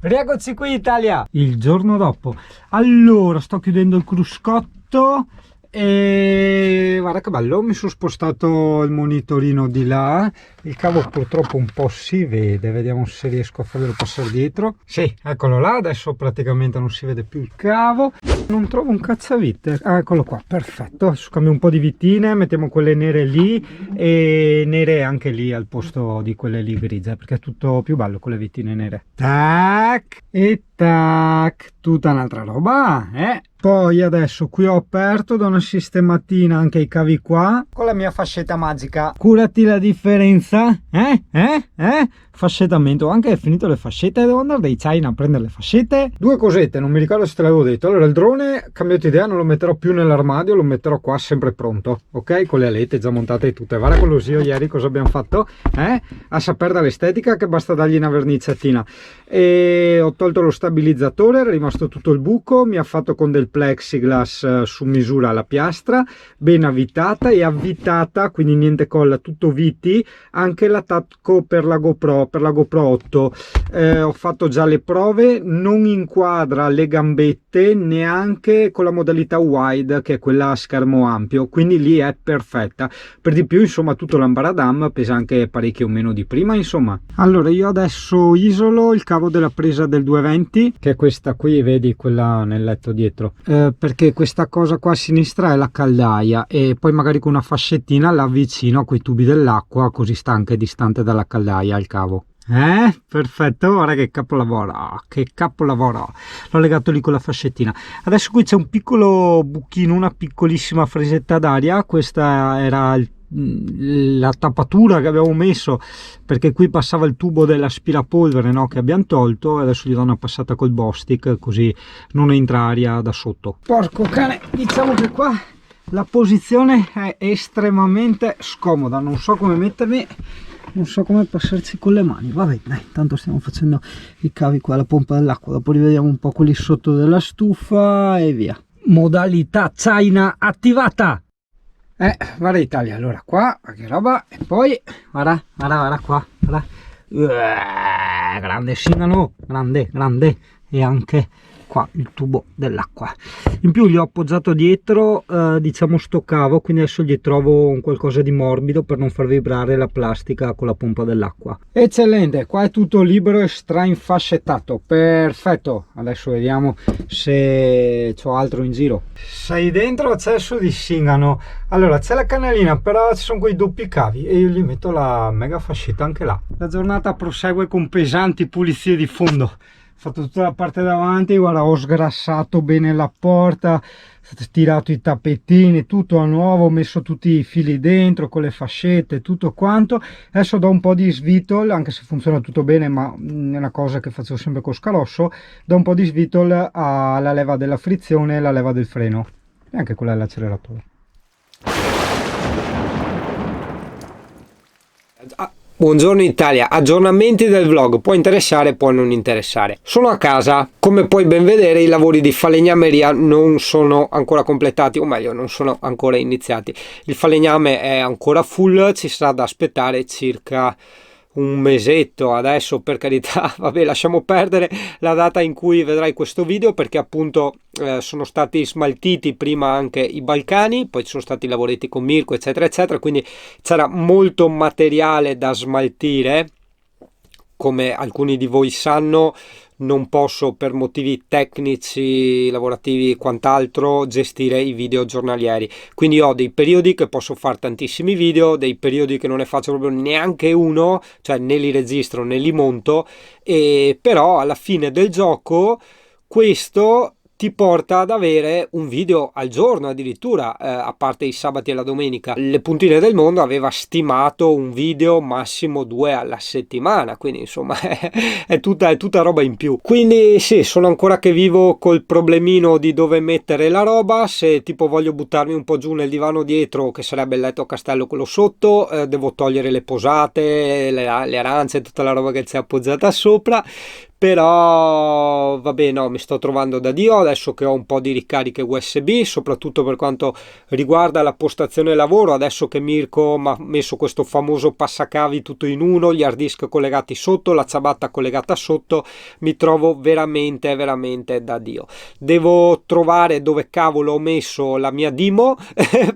Rieccoci qui Italia, il giorno dopo. Allora, sto chiudendo il cruscotto e guarda che bello, mi sono spostato il monitorino di là. Il cavo purtroppo un po' si vede, vediamo se riesco a farlo passare dietro. Sì, eccolo là, adesso praticamente non si vede più il cavo. Non trovo un cacciavite. Ah, eccolo qua, perfetto. Adesso cambio un po' di vitine, mettiamo quelle nere lì e nere anche lì al posto di quelle lì grigie, perché è tutto più bello con le vitine nere. Tac e tac, tutta un'altra roba, eh? Poi adesso qui ho aperto da una sistematina anche i cavi qua con la mia fascetta magica. Curati la differenza, fascettamento. Ho anche finito le fascette, devo andare dai China a prendere le fascette. Due cosette, non mi ricordo se te l'avevo detto. Allora il drone, cambiato idea, non lo metterò più nell'armadio, lo metterò qua sempre pronto, ok? Con le alette già montate tutte. Guarda con lo zio ieri cosa abbiamo fatto, a saper dall'estetica che basta dargli una verniciatina. E ho tolto lo stabilizzatore, è rimasto tutto il buco, mi ha fatto con del plexiglass su misura la piastra, ben avvitata e avvitata, quindi niente colla, tutto viti, anche l'attacco per la GoPro 8. Ho fatto già le prove, non inquadra le gambette neanche con la modalità wide, che è quella a schermo ampio, quindi lì è perfetta. Per di più, insomma, tutto l'ambaradam pesa anche parecchio meno di prima, insomma. Allora io adesso isolo il cavo della presa del 220, che è questa qui, vedi, quella nel letto dietro, perché questa cosa qua a sinistra è la caldaia e poi magari con una fascettina la avvicino a quei tubi dell'acqua, così sta anche distante dalla caldaia il cavo. Perfetto, guarda che capolavoro, che capolavoro. L'ho legato lì con la fascettina. Adesso qui c'è un piccolo buchino, una piccolissima fresetta d'aria. Questa era la tappatura che abbiamo messo perché qui passava il tubo dell'aspirapolvere, no, che abbiamo tolto, e adesso gli do una passata col Bostik così non entra aria da sotto. Porco cane, diciamo che qua la posizione è estremamente scomoda, non so come mettermi, non so come passarci con le mani. Vabbè, dai, tanto stiamo facendo i cavi qua alla pompa dell'acqua, dopo rivediamo un po' quelli sotto della stufa e via. Modalità China attivata. Guarda Italia, allora qua, che roba, e poi, guarda qua, guarda. Grande singano, grande, e anche qua il tubo dell'acqua. In più gli ho appoggiato dietro diciamo sto cavo, quindi adesso gli trovo un qualcosa di morbido per non far vibrare la plastica con la pompa dell'acqua. Eccellente, qua è tutto libero e strainfascettato, perfetto. Adesso vediamo se c'ho altro in giro. Sei dentro accesso di singano. Allora c'è la canalina, però ci sono quei doppi cavi e io gli metto la mega fascetta anche là. La giornata prosegue con pesanti pulizie di fondo. Ho fatto tutta la parte davanti, guarda, ho sgrassato bene la porta, tirato i tappetini, tutto a nuovo, ho messo tutti i fili dentro con le fascette, tutto quanto. Adesso do un po' di svitol, anche se funziona tutto bene, ma è una cosa che faccio sempre con scalosso, do un po' di svitol alla leva della frizione e alla leva del freno e anche quella dell'acceleratore. Buongiorno Italia, aggiornamenti del vlog, può interessare, può non interessare. Sono a casa, come puoi ben vedere i lavori di falegnameria non sono ancora completati, o meglio non sono ancora iniziati. Il falegname è ancora full, ci sarà da aspettare circa un mesetto. Adesso, per carità, vabbè, lasciamo perdere la data in cui vedrai questo video, perché appunto sono stati smaltiti prima anche i Balcani, poi ci sono stati i lavoretti con Mirko eccetera eccetera, quindi c'era molto materiale da smaltire. Come alcuni di voi sanno, non posso per motivi tecnici, lavorativi e quant'altro gestire i video giornalieri, quindi ho dei periodi che posso fare tantissimi video, dei periodi che non ne faccio proprio neanche uno, cioè né li registro né li monto, e però alla fine del gioco questo ti porta ad avere un video al giorno addirittura, a parte i sabati e la domenica. Le Puntine del Mondo aveva stimato un video massimo 2 alla settimana, quindi insomma è tutta roba in più. Quindi sì, sono ancora che vivo col problemino di dove mettere la roba. Se tipo voglio buttarmi un po' giù nel divano dietro, che sarebbe il letto a castello quello sotto, devo togliere le posate, le arance, tutta la roba che c'è appoggiata sopra. però vabbè, no, mi sto trovando da Dio adesso che ho un po' di ricariche USB, soprattutto per quanto riguarda la postazione lavoro, adesso che Mirko mi ha messo questo famoso passacavi tutto in uno, gli hard disk collegati sotto, la ciabatta collegata sotto, mi trovo veramente veramente da Dio. Devo trovare dove cavolo ho messo la mia Dimo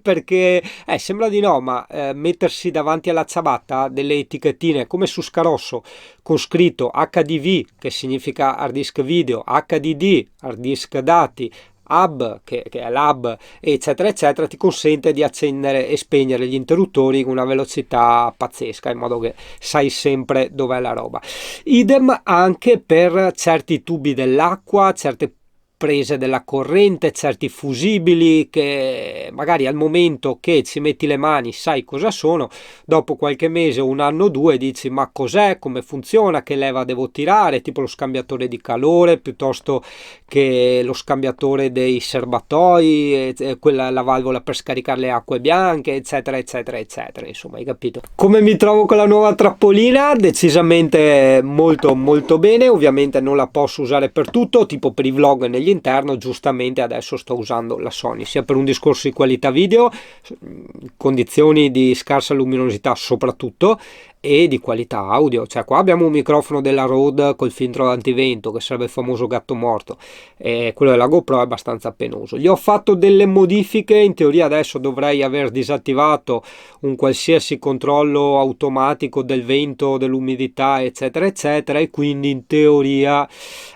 perché sembra di no, ma mettersi davanti alla ciabatta delle etichettine come su Scarosso con scritto HDV, che significa hard disk video, HDD, hard disk dati, hub, che è l'hub, eccetera eccetera, ti consente di accendere e spegnere gli interruttori con una velocità pazzesca, in modo che sai sempre dov'è la roba. Idem anche per certi tubi dell'acqua, certe prese della corrente, certi fusibili che magari al momento che ci metti le mani sai cosa sono, dopo qualche mese, un anno o due dici ma cos'è, come funziona, che leva devo tirare, tipo lo scambiatore di calore piuttosto che lo scambiatore dei serbatoi, quella, la valvola per scaricare le acque bianche, eccetera eccetera eccetera. Insomma, hai capito come mi trovo con la nuova trappolina? Decisamente molto molto bene. Ovviamente non la posso usare per tutto, tipo per i vlog negli interno, giustamente adesso sto usando la Sony sia per un discorso di qualità video, condizioni di scarsa luminosità soprattutto, e di qualità audio. Cioè qua abbiamo un microfono della Rode col filtro antivento che sarebbe il famoso gatto morto, e quello della GoPro è abbastanza penoso. Gli ho fatto delle modifiche, in teoria adesso dovrei aver disattivato un qualsiasi controllo automatico del vento, dell'umidità eccetera eccetera, e quindi in teoria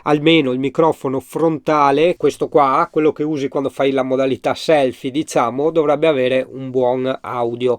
almeno il microfono frontale, questo qua, quello che usi quando fai la modalità selfie, diciamo, dovrebbe avere un buon audio.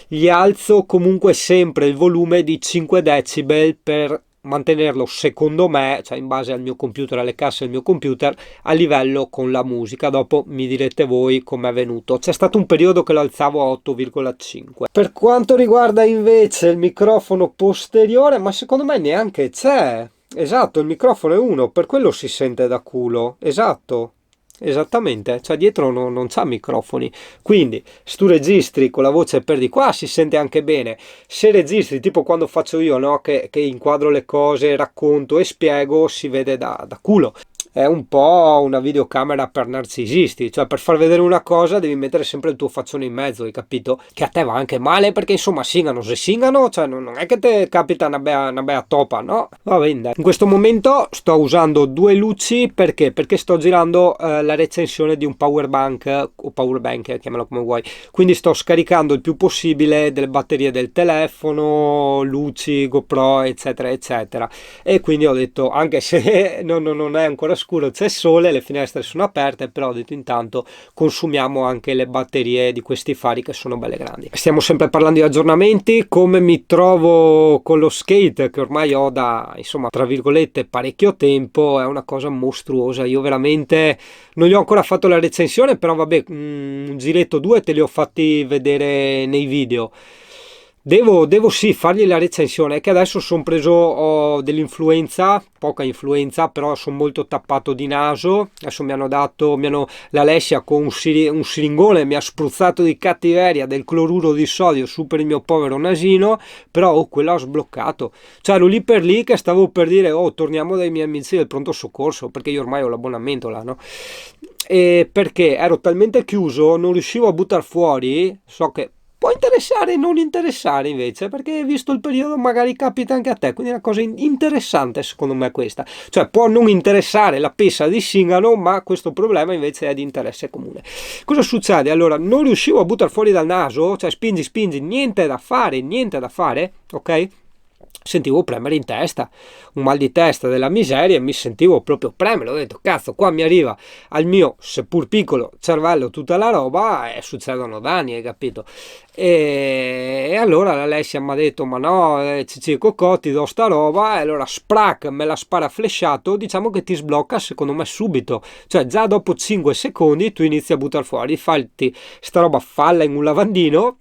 Gli alzo comunque sempre il volume di 5 decibel per mantenerlo, secondo me, cioè in base al mio computer, alle casse del mio computer, a livello con la musica. Dopo mi direte voi com'è venuto. C'è stato un periodo che lo alzavo a 8,5. Per quanto riguarda invece il microfono posteriore, ma secondo me neanche c'è. Esatto, il microfono è uno, per quello si sente da culo. Esatto. Esattamente, cioè dietro non c'ha microfoni, quindi se tu registri con la voce per di qua si sente anche bene. Se registri tipo quando faccio io, no, che inquadro le cose, racconto e spiego, si vede da culo. È un po' una videocamera per narcisisti, cioè per far vedere una cosa devi mettere sempre il tuo faccione in mezzo, hai capito? Che a te va anche male perché insomma singano, se singano, cioè non è che te capita una bella topa, no? Va bene. In questo momento sto usando due luci perché sto girando la recensione di un power bank o power bank, chiamalo come vuoi, quindi sto scaricando il più possibile delle batterie del telefono, luci, GoPro eccetera eccetera, e quindi ho detto, anche se non è ancora scuro, c'è sole, le finestre sono aperte, però ho detto intanto consumiamo anche le batterie di questi fari che sono belle grandi. Stiamo sempre parlando di aggiornamenti. Come mi trovo con lo skate che ormai ho da, insomma, tra virgolette parecchio tempo, è una cosa mostruosa. Io veramente non gli ho ancora fatto la recensione, però vabbè, un giretto due te li ho fatti vedere nei video. Devo sì fargli la recensione, che adesso sono preso, ho dell'influenza, poca influenza, però sono molto tappato di naso. Adesso la Alessia con un siringone mi ha spruzzato di cattiveria del cloruro di sodio su per il mio povero nasino, però quello ho sbloccato. Cioè ero lì per lì che stavo per dire torniamo dai miei amici del pronto soccorso, perché io ormai ho l'abbonamento là, no? E perché ero talmente chiuso, non riuscivo a buttare fuori. So che può interessare e non interessare invece, perché visto il periodo magari capita anche a te, quindi è una cosa interessante secondo me questa. Cioè può non interessare la pessa di Singano, ma questo problema invece è di interesse comune. Cosa succede? Allora, non riuscivo a buttare fuori dal naso, cioè spingi, niente da fare, ok? Sentivo premere in testa, un mal di testa della miseria, mi sentivo proprio premere. Ho detto cazzo, qua mi arriva al mio seppur piccolo cervello tutta la roba e succedono danni, hai capito? E allora l'Alessia mi ha detto ma no, Cici Cocò, ti do sta roba, e allora sprac me la spara flesciato, diciamo che ti sblocca secondo me subito, cioè già dopo 5 secondi tu inizi a buttare fuori, falti sta roba, falla in un lavandino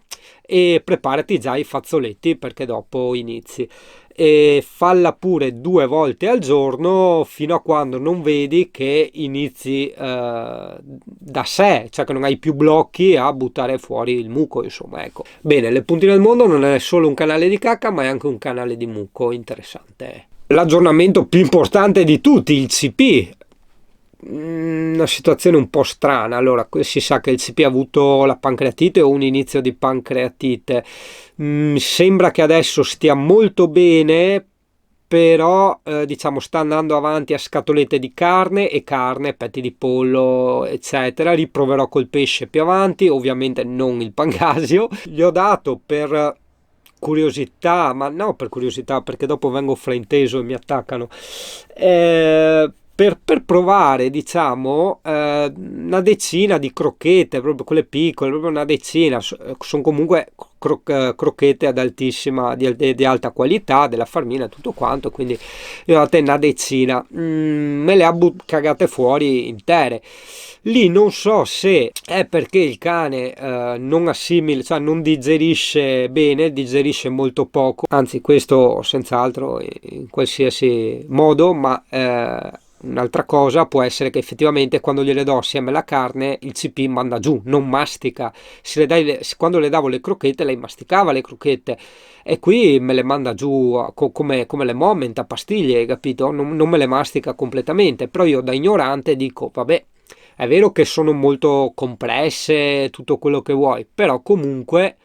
e preparati già i fazzoletti perché dopo inizi, e falla pure 2 volte al giorno fino a quando non vedi che inizi da sé, cioè che non hai più blocchi a buttare fuori il muco, insomma, ecco. Bene, Le Puntine del Mondo non è solo un canale di cacca ma è anche un canale di muco interessante. l'aggiornamento più importante di tutti, il CP. Una situazione un po' strana. Allora, si sa che il CP ha avuto la pancreatite o un inizio di pancreatite. Sembra che adesso stia molto bene, però diciamo sta andando avanti a scatolette di carne, petti di pollo eccetera. Riproverò col pesce più avanti, ovviamente non il pangasio. Gli ho dato per curiosità, ma no, per curiosità, perché dopo vengo frainteso e mi attaccano, per provare, diciamo, una decina di crocchette, proprio quelle piccole, proprio una decina. Sono comunque crocchette ad altissima, di alta qualità, della farmina e tutto quanto, quindi io ho dato una decina. Me le ha cagate fuori intere. Lì non so se è perché il cane non assimila, cioè non digerisce bene, digerisce molto poco, anzi questo senz'altro in qualsiasi modo, ma un'altra cosa può essere che effettivamente quando gliele do assieme alla carne il CP manda giù, non mastica. Quando le davo le crocchette lei masticava le crocchette, e qui me le manda giù come le Moment a pastiglie, hai capito? Non me le mastica completamente, però io da ignorante dico vabbè, è vero che sono molto compresse, tutto quello che vuoi, però comunque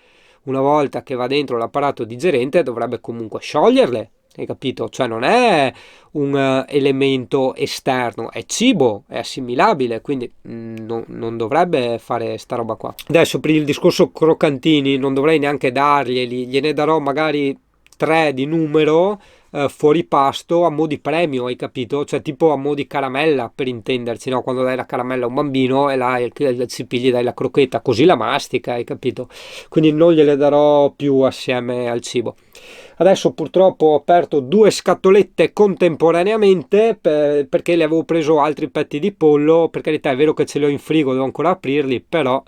una volta che va dentro l'apparato digerente dovrebbe comunque scioglierle, hai capito? Cioè non è un elemento esterno, è cibo, è assimilabile, quindi non dovrebbe fare sta roba qua. Adesso per il discorso croccantini non dovrei neanche darglieli, gliene darò magari 3 di numero, fuori pasto, a mo' di premio, hai capito? Cioè tipo a mo' di caramella, per intenderci, no? Quando dai la caramella a un bambino e là il CP gli dai la crocchetta, così la mastica, hai capito? Quindi non gliele darò più assieme al cibo. Adesso purtroppo ho aperto 2 scatolette contemporaneamente perché le avevo preso altri petti di pollo. Per carità, è vero che ce li ho in frigo, devo ancora aprirli, però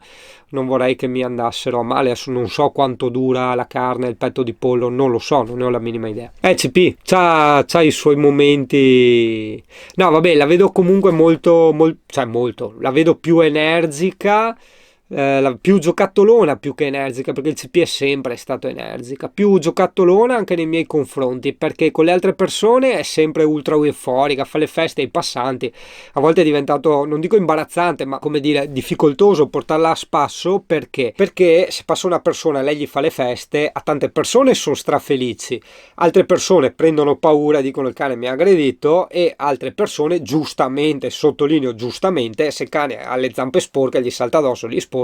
non vorrei che mi andassero a male. Adesso non so quanto dura la carne, il petto di pollo, non lo so, non ne ho la minima idea. CP c'ha i suoi momenti. No, vabbè, la vedo comunque molto, la vedo più energica, più giocattolona più che energica, perché il CP è sempre stato energica, più giocattolona anche nei miei confronti, perché con le altre persone è sempre ultra euforica, fa le feste ai passanti. A volte è diventato, non dico imbarazzante, ma come dire, difficoltoso portarla a spasso, perché se passa una persona e lei gli fa le feste, a tante persone sono strafelici, altre persone prendono paura, dicono il cane mi ha aggredito, e altre persone giustamente, sottolineo giustamente, se il cane ha le zampe sporche gli salta addosso, gli sporca.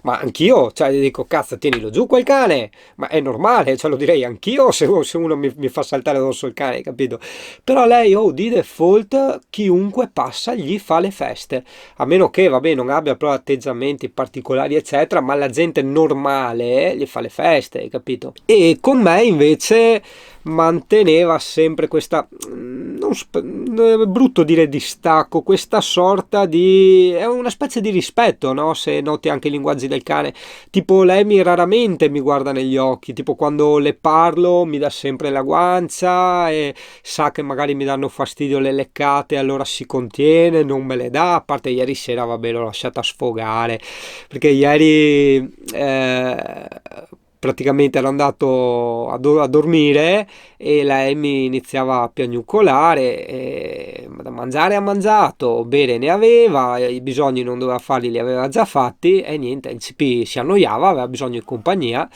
Ma anch'io, cioè gli dico cazzo tienilo giù quel cane, ma è normale, cioè lo direi anch'io se uno mi fa saltare addosso il cane, capito? Però lei di default chiunque passa gli fa le feste, a meno che vabbè non abbia però atteggiamenti particolari eccetera, ma la gente normale gli fa le feste, hai capito? E con me invece manteneva sempre questa, è brutto dire distacco, questa sorta di, è una specie di rispetto, no? Se noti anche i linguaggi del cane, tipo lei raramente mi guarda negli occhi, tipo quando le parlo mi dà sempre la guancia e sa che magari mi danno fastidio le leccate, allora si contiene, non me le dà, a parte ieri sera vabbè l'ho lasciata sfogare, perché ieri praticamente ero andato a dormire e lei mi iniziava a piagnucolare, e da mangiare ha mangiato, bere ne aveva, i bisogni non doveva farli, li aveva già fatti, e niente, il CP si annoiava, aveva bisogno di compagnia,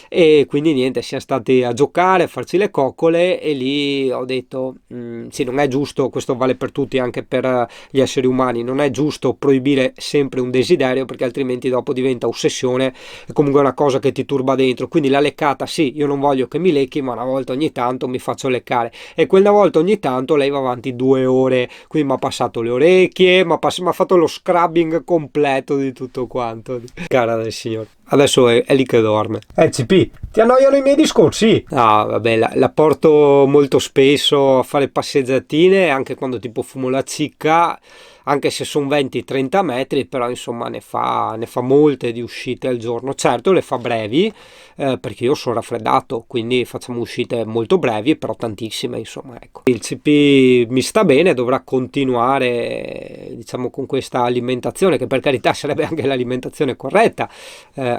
e quindi niente, siamo stati a giocare, a farci le coccole, e lì ho detto sì, non è giusto, questo vale per tutti, anche per gli esseri umani, non è giusto proibire sempre un desiderio, perché altrimenti dopo diventa ossessione e comunque è una cosa che ti turba dentro. Quindi la leccata, sì, io non voglio che mi lecchi, ma una volta ogni tanto mi faccio leccare, e quella volta ogni tanto lei va avanti 2 ore, quindi mi ha passato le orecchie, mi ha fatto lo scrubbing completo di tutto quanto, cara del signore. Adesso è lì che dorme. CP, ti annoiano i miei discorsi? Ah, vabbè, la porto molto spesso a fare passeggiatine, anche quando tipo fumo la cicca, anche se sono 20-30 metri, però insomma ne fa molte di uscite al giorno. Certo le fa brevi, perché io sono raffreddato, quindi facciamo uscite molto brevi, però tantissime, insomma, ecco. Il CP mi sta bene, dovrà continuare, diciamo, con questa alimentazione, che per carità sarebbe anche l'alimentazione corretta,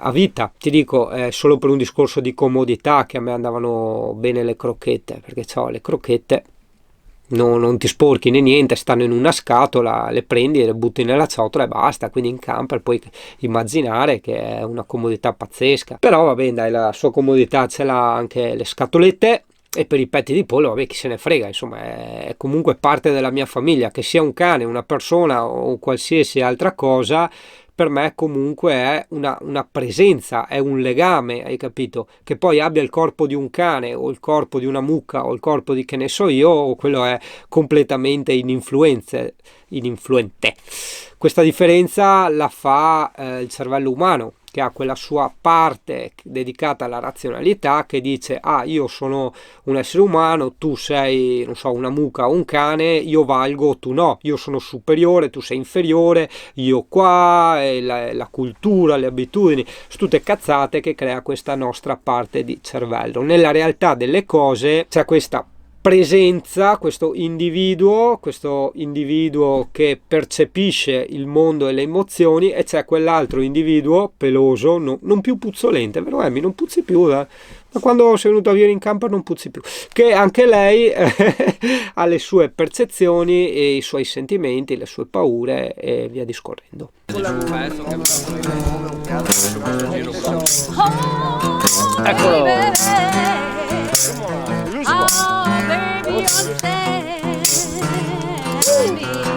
a vita. Ti dico, solo per un discorso di comodità che a me andavano bene le crocchette, perché ho le crocchette non ti sporchi né niente, stanno in una scatola, le prendi e le butti nella ciotola e basta. Quindi in camper puoi immaginare che è una comodità pazzesca. Però va bene, dai, la sua comodità ce l'ha anche le scatolette. E per i petti di pollo, vabbè, chi se ne frega, insomma, è comunque parte della mia famiglia, che sia un cane, una persona o qualsiasi altra cosa. Per me comunque è una presenza, è un legame, hai capito? Che poi abbia il corpo di un cane o il corpo di una mucca o il corpo di che ne so io, quello è completamente ininfluente. Questa differenza la fa il cervello umano, che ha quella sua parte dedicata alla razionalità, che dice: io sono un essere umano, tu sei, non so, una mucca o un cane, io valgo, tu no, io sono superiore, tu sei inferiore, io qua, e la cultura, le abitudini, sono tutte cazzate che crea questa nostra parte di cervello. Nella realtà delle cose c'è questa presenza, questo individuo che percepisce il mondo e le emozioni, e c'è quell'altro individuo peloso, non più puzzolente, vero Emmy? Non puzzi più, da quando sei venuto a vivere in camper non puzzi più, che anche lei ha le sue percezioni e i suoi sentimenti, le sue paure e via discorrendo. Eccolo. Oh, baby, understand me.